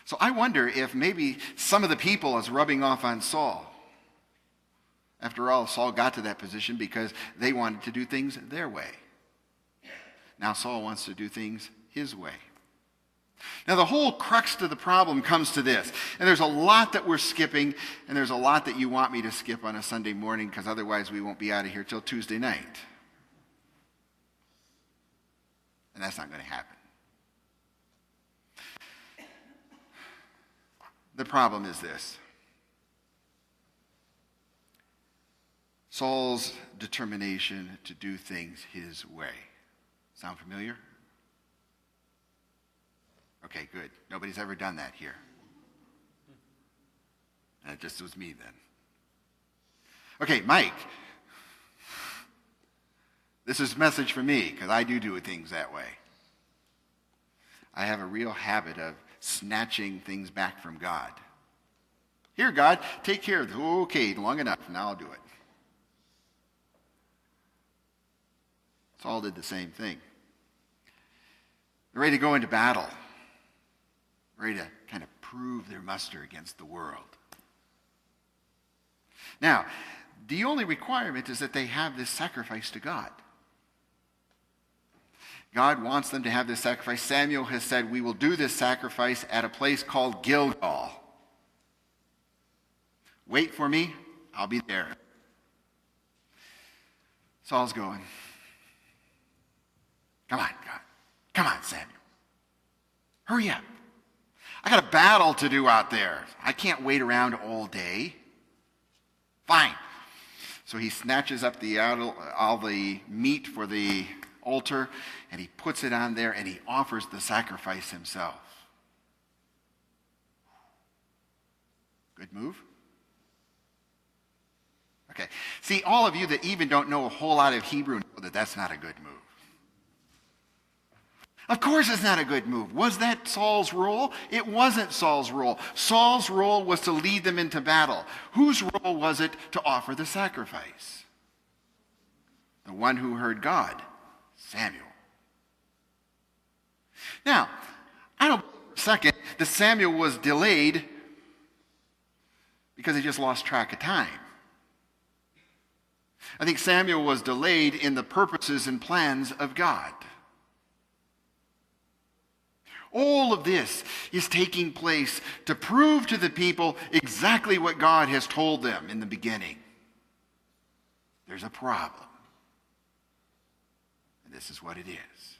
So I wonder if maybe some of the people is rubbing off on Saul. After all, Saul got to that position because they wanted to do things their way. Now Saul wants to do things his way. Now the whole crux to the problem comes to this. And there's a lot that we're skipping, and there's a lot that you want me to skip on a Sunday morning, because otherwise we won't be out of here till Tuesday night. And that's not going to happen. The problem is this. Saul's determination to do things his way. Sound familiar? Okay, good. Nobody's ever done that here. That just was me then. Okay, Mike. This is a message for me, because I do things that way. I have a real habit of snatching things back from God. Here, God, take care of this. Okay, long enough. Now I'll do it. Saul did the same thing. They're ready to go into battle. Ready to kind of prove their muster against the world. Now, the only requirement is that they have this sacrifice to God. God wants them to have this sacrifice. Samuel has said, we will do this sacrifice at a place called Gilgal. Wait for me, I'll be there. Saul's going, come on, God. Come on, Samuel. Hurry up. I got a battle to do out there. I can't wait around all day. Fine. So he snatches up all the meat for the altar, and he puts it on there, and he offers the sacrifice himself. Good move? Okay. See, all of you that even don't know a whole lot of Hebrew know that that's not a good move. Of course it's not a good move. Was that Saul's role? It wasn't Saul's role. Saul's role was to lead them into battle. Whose role was it to offer the sacrifice? The one who heard God, Samuel. Now, I don't believe for a second that Samuel was delayed because he just lost track of time. I think Samuel was delayed in the purposes and plans of God. All of this is taking place to prove to the people exactly what God has told them in the beginning. There's a problem. And this is what it is.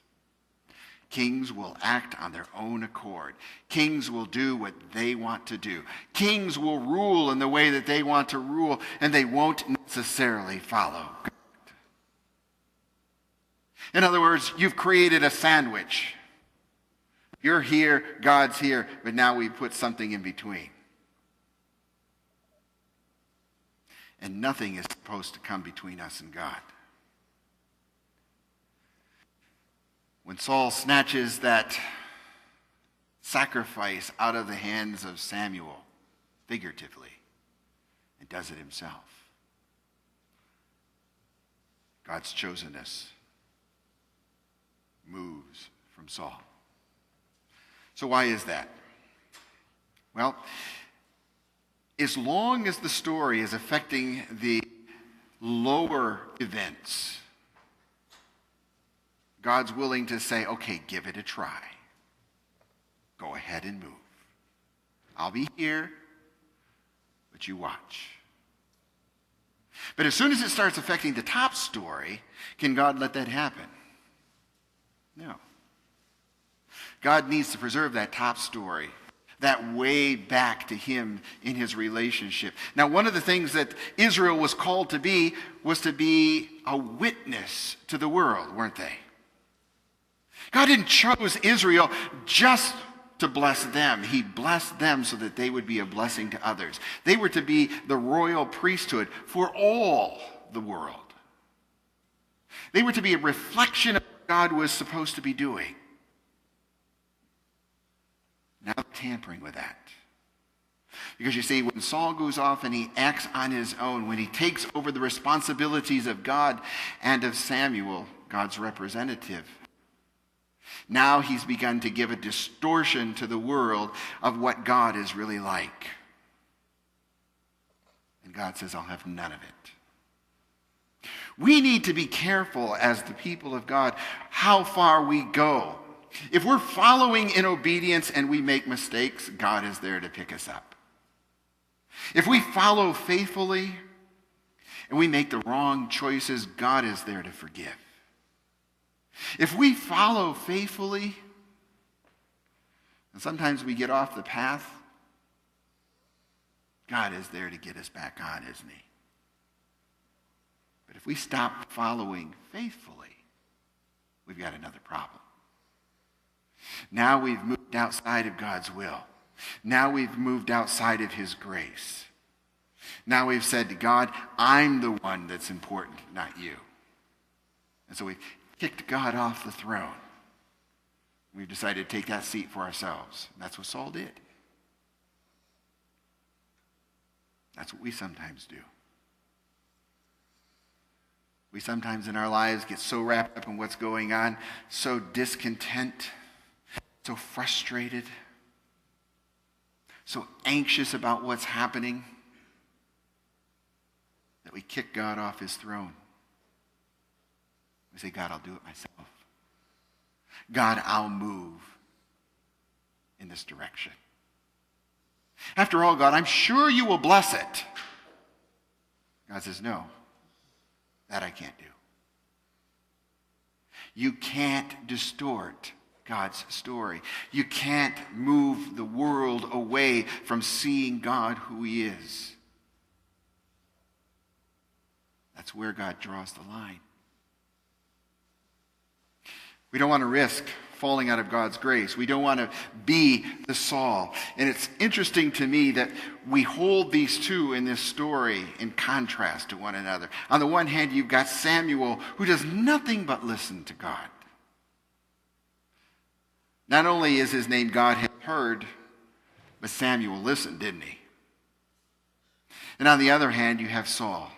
Kings will act on their own accord. Kings will do what they want to do. Kings will rule in the way that they want to rule, and they won't necessarily follow God. In other words, you've created a sandwich. You're here, God's here, but now we put something in between. And nothing is supposed to come between us and God. When Saul snatches that sacrifice out of the hands of Samuel, figuratively, and does it himself, God's chosenness moves from Saul. So why is that? Well, as long as the story is affecting the lower events, God's willing to say, okay, give it a try. Go ahead and move. I'll be here, but you watch. But as soon as it starts affecting the top story, can God let that happen? No. God needs to preserve that top story, that way back to him in his relationship. Now, one of the things that Israel was called to be was to be a witness to the world, weren't they? God didn't choose Israel just to bless them. He blessed them so that they would be a blessing to others. They were to be the royal priesthood for all the world. They were to be a reflection of what God was supposed to be doing. Now tampering with that. Because you see, when Saul goes off and he acts on his own, when he takes over the responsibilities of God and of Samuel, God's representative, Now he's begun to give a distortion to the world of what God is really like. And God says, I'll have none of it. We need to be careful as the people of God how far we go. If we're following in obedience and we make mistakes, God is there to pick us up. If we follow faithfully and we make the wrong choices, God is there to forgive. If we follow faithfully, and sometimes we get off the path, God is there to get us back on, isn't he? But if we stop following faithfully, we've got another problem. Now we've moved outside of God's will. Now we've moved outside of his grace. Now we've said to God, I'm the one that's important, not you. And so we've kicked God off the throne. We've decided to take that seat for ourselves. And that's what Saul did. That's what we sometimes do. We sometimes in our lives get so wrapped up in what's going on, so discontent, so frustrated, so anxious about what's happening, that we kick God off his throne. We say, God, I'll do it myself. God, I'll move in this direction. After all, God, I'm sure you will bless it. God says, no, that I can't do. You can't distort God's story. You can't move the world away from seeing God who he is. That's where God draws the line. We don't want to risk falling out of God's grace. We don't want to be the Saul. And it's interesting to me that we hold these two in this story in contrast to one another. On the one hand, you've got Samuel, who does nothing but listen to God. Not only is his name God had heard, but Samuel listened, didn't he? And on the other hand, you have Saul.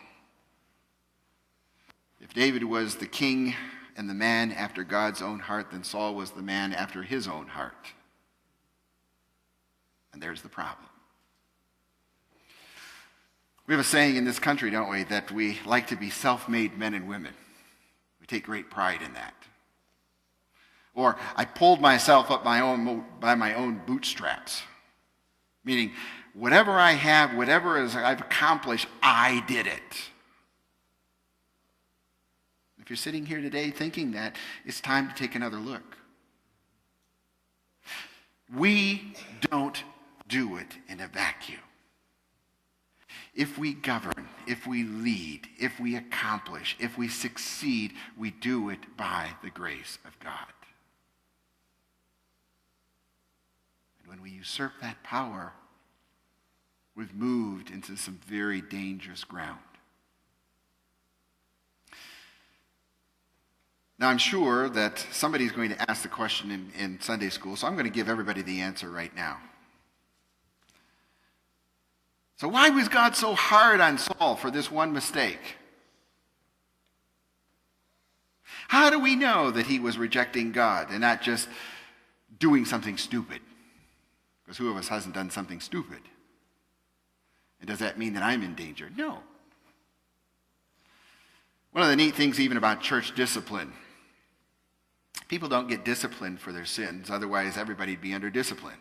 If David was the king and the man after God's own heart, then Saul was the man after his own heart. And there's the problem. We have a saying in this country, don't we, that we like to be self-made men and women. We take great pride in that. Or, I pulled myself up by my own bootstraps. Meaning, whatever I have, whatever I've accomplished, I did it. If you're sitting here today thinking that, it's time to take another look. We don't do it in a vacuum. If we govern, if we lead, if we accomplish, if we succeed, we do it by the grace of God. And when we usurp that power, we've moved into some very dangerous ground. Now, I'm sure that somebody's going to ask the question in Sunday school, so I'm going to give everybody the answer right now. So why was God so hard on Saul for this one mistake? How do we know that he was rejecting God and not just doing something stupid? Because who of us hasn't done something stupid? And does that mean that I'm in danger? No. One of the neat things even about church discipline, people don't get disciplined for their sins. Otherwise, everybody'd be under discipline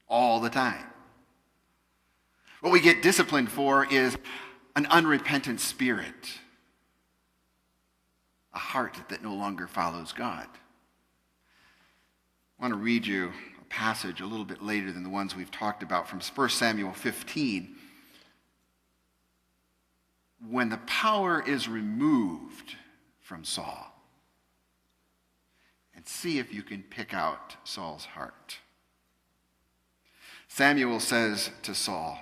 all the time. What we get disciplined for is an unrepentant spirit, a heart that no longer follows God. I want to read you a passage a little bit later than the ones we've talked about from 1 Samuel 15. When the power is removed from Saul, and see if you can pick out Saul's heart. Samuel says to Saul,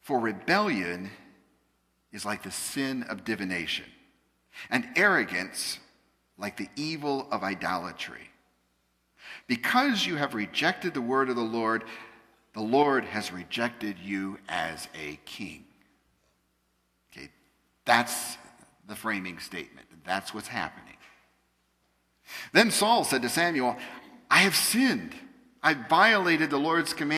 "For rebellion is like the sin of divination, and arrogance like the evil of idolatry. Because you have rejected the word of the Lord has rejected you as a king." Okay, that's the framing statement. That's what's happening. Then Saul said to Samuel, I have sinned. I violated the Lord's command